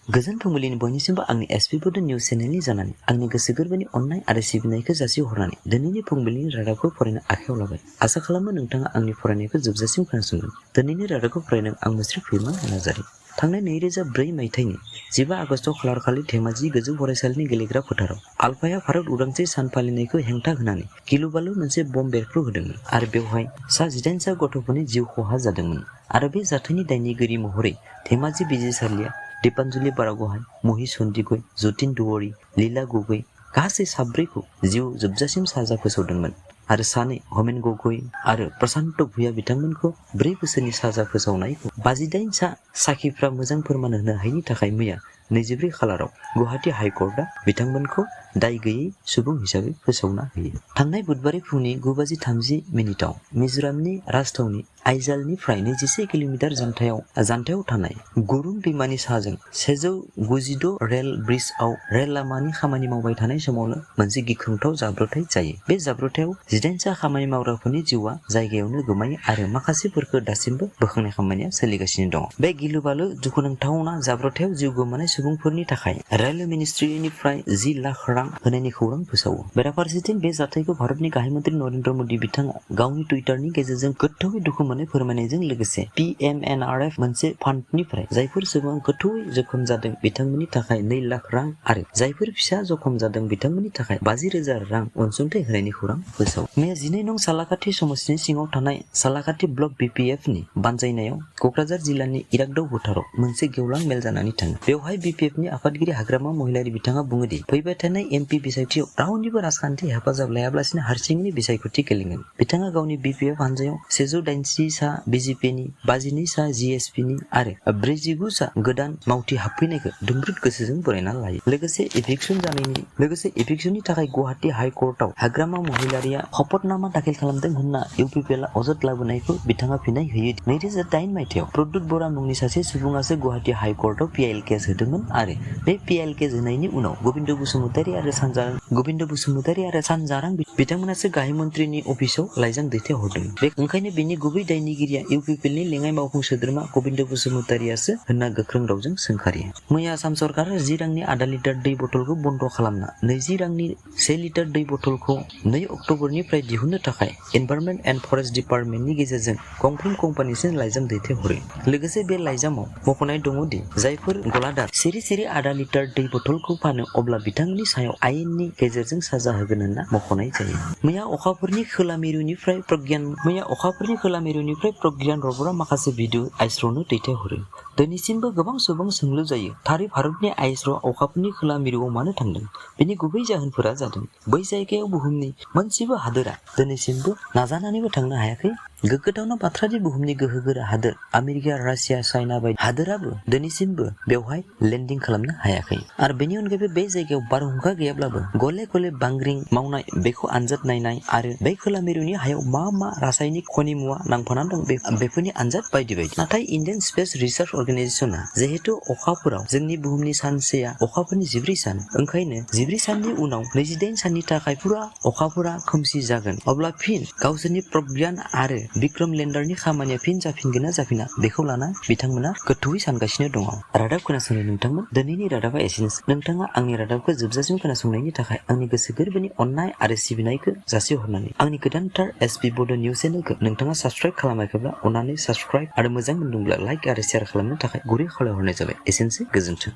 गोजोन फुंबिलिनि बयनिसिमबो आंनि एसपि बड' निउस चेनेलनि जानानै आंनि गोसो गोरबोनि अननाय आरो सिबिनायखौ जासिहरनानै दिनैनि फुंबिलिनि रादाबखौ फरायनो आखायाव लाबाय। आसा खालामो नोंथाङा आंनि फरायनायखौ जोबजासिम खोनासंगोन। दिनैनि रादाबखौ फरायनो आं मुस्रि फिरमान नार्जारि। थांनाय 2004 मायथाइनि 15 आगस्ट खालारखालि धेमाजि गोजौ फरायसालिनि गेलेग्रा फोथाराव आलफाया भारत उदांस्रि सान फालिनायखौ हेंथा होनानै गिलु-बालु मोनसे बम्ब बेरफ्रुहोदोंमोन आरो बेवहाय सा 18 गथ'फोरनि जिउ खहा जादोंमोन आरो बे जाथायनि दायनिगिरि महरै धेमाजि बिजिरसालिया दीपांजलि बारागहाय, महिष चन्दिगय, जतिन दुवारी, लीला गगৈ गासै साब्रैखौ जिउ जोबजासिम साजा फोसावदोंमोन आरो सानै होमेन गगৈ आरो प्रशान्त भुया बिथांमोनखौ 4 बोसोरनि साजा फोसावनायखौ 58 सा साखिफ्रा मोजां फोरमान होनो हायैनि थाखाय मैया 24 खालाराव गुवाहाटी हाइकर्टआ बिथांमोनखौ दाय गैयै सुबुं हिसाबै फोसावना होयो। थांनाय बुधबारै फुंनि 9:30 मिजोरामनि राजथावनि आइजालनिफ्राय 21 किल'मिटार जानथायाव थानाय गुरुं दैमानि साहाजों 196 रेल ब्रिजआव रेल लामानि खामानि मावबाय थानाय समावनो मोनसे गिख्रंथाव जाब्रबथाय जायो। बे जाब्रबथायाव 18 सा खामानि मावग्राफोरनि जिउआ जायगायावनो गोमायो आरो माखासेफोरखौ दासिमबो बोखांनाय खामानिया सोलिगासिनो दं। बे गिलु-बालु दुखुनांथावना जाब्रबथायाव जिउ गोमानाय सुबुंफोरनि थाखाय रेलवे मिनिस्ट्रिनिफ्राय 10 लाख रां होनायनि खौरां फोसावो। बेराफारसेथिं बे जाथायखौ भारतनि गाहाय मन्त्रि नरेन्द्र मोदी बिथाङा गावनि टुइटारनि गेजेरजों गोथौयै दुखु मोननाय फोरमायनायजों लोगोसे PMNRF मोनसे फान्डनिफ्राय जायफोर सुबुङा गोथौयै जखम जादों बिथांमोननि थाखाय 2 लाख रां आरो जायफोर फिसा जखम जादों बिथांमोननि थाखाय 50,000 रां अनसुंथाइ होनायनि खौरां फोसावो। मे 12 नं सालाकाथि समस्तिनि सिङाव थानाय सालाकाथि ब्लक BPFनि बानजायनायाव क'क्राझार जिल्लानि इरागदाव फोथाराव मोनसे गेवलां मेल जानानै थाङो। बेवहाय BPFनि आफादगिरि हाग्रामा महिलारि बिथाङा बुङोदि फैबाय थानाय MP बिसायख'थियाव रावनिबो राजखान्थि हेफाजाब लायाब्लासिनो हारसिङैनो बिसायख'थि गेलेगोन। बिथाङा गावनि BPF हानजायाव 180 सा BJPनि, 52 सा GSPनि आरो 49 सा गोदान मावथि हाबफैनायखौ दुंब्रुद गोसोजों बरायना लायो। लोगोसे एभिक्सननि थाखाय गुवाहाटी हाइ कर्टआव हाग्रामा महिलारिया शपथनामा दाखिल खालामदों होनना UPPLआ अजद लाबोनायखौ बिथाङा फिननाय होयो। 2008 मायथाइयाव प्रद्युत बरा मुंनि सासे सुबुङासो गुवाहाटी हाइ कर्टआव PIL केस होदोंमोन आरो बे PIL केस होनायनि उनाव गबिन्द बसुमतारी आरो सानजारां बिथांमोनासो गाहाय मन्थ्रिनि अफिसाव लाइजाम दैथायहरदोंमोन। ओंखायनो बिनि गुबै दायनिगिरिया UPPLनि लेङाइ मावफुं सोद्रोमा गबिन्द बसुमतारीयासो होनना गोख्रों रावजों सोंखारियो। मैया आसाम सरकारा 10 रांनि आधा लिटार दै बथलखौ बन्द खालामना 20 रांनि 1 लिटार दै बथलखौ 2 अक्ट'बरनिफ्राय दिहुननो थाखाय एनभाइरनमेन्ट एन्ड फरेस्ट डिपार्टमेन्टनि गेजेरजों गंफ्रोम कम्पानिसिम लाइजाम दैथायहरो। लोगोसे बे लाइजामाव मख'नाय दङदि जायफोर गलादार सिरि आधा लिटार दै बथलखौ फानो अब्ला बिथांमोननि सायाव आयेननि गेजेरजों साजा होगोन होनना मख'नाय जायो। मैया अखाफोरनि खोला मिरुनिफ्राय प्रज्ञान रबरआ माखासे भिडिअ आइसर'नो दैथायहरो। दिनैसिमबो गोबां सुबुं सोंलु जायो थारै भारतनि आइसर'आ अखाफोरनि खोला मिरुआव मानो थांदों? बेनि गुबै जाहोनफोरा जादों बै जायगायाव बुहुमनि मोनसेबो हादोरा दिनैसिमबो नाजानानैबो थांनो हायाखै। गोग्गाथावना बाथ्रादि बुहुमनि गोहोगोरा हादोर आमेरिका, रासिया, चाइना बायदि हादोराबो दिनैसिमबो बेवहाय लेन्डिं खालामनो हायाखै। आरो बेनि अनगायैबो बे जायगायाव बारहुंखा गैयाब्लाबो गले गले बांग्रिं मावनाय बेखौ आनजाद नायनाय आरो बै खोला मिरुनि हायाव मा रासायनिक खनि मुवा नांफाना दं बेफोरनि आनजाद बायदि। नाथाय इन्डियान स्पेस रिसार्च अर्गेनाइजेसना जिहेतु अखाफोराव जोंनि बुहुमनि सानसेया अखाफोरनि 14 सान, ओंखायनो 14 साननि उनाव 28 साननि थाखाय फुरा अखाफोरा खोमसि जागोन। अब्ला फिन गावसोरनि प्रज्ञान आरो बिक्रम लेन्डारनि खामानिया फिन जाफिनगोन ना जाफिना बेखौ लाना बिथांमोना गोथौयै सानगासिनो दङ। रादाब खोनासंनाय नोंथांमोन, दिनैनि रादाबा एसेनोसै। नोंथाङा आंनि रादाबखौ जोबजासिम खोनासंनायनि थाखाय आंनि गोसो गोरबोनि अननाय आरो सिबिनायखौ जासिहरनानै आंनि गोदानथार एसपि बड' निउस चेनेलखौ नोंथाङा साबस्क्राइब खालामाखैब्ला अननानै साबस्क्राइब आरो मोजां मोनदोंब्ला लाइक आरो शेयार खालामनो थाखाय गुरै खावलायहरनाय जाबाय। एसेनोसै, गोजोन्थों।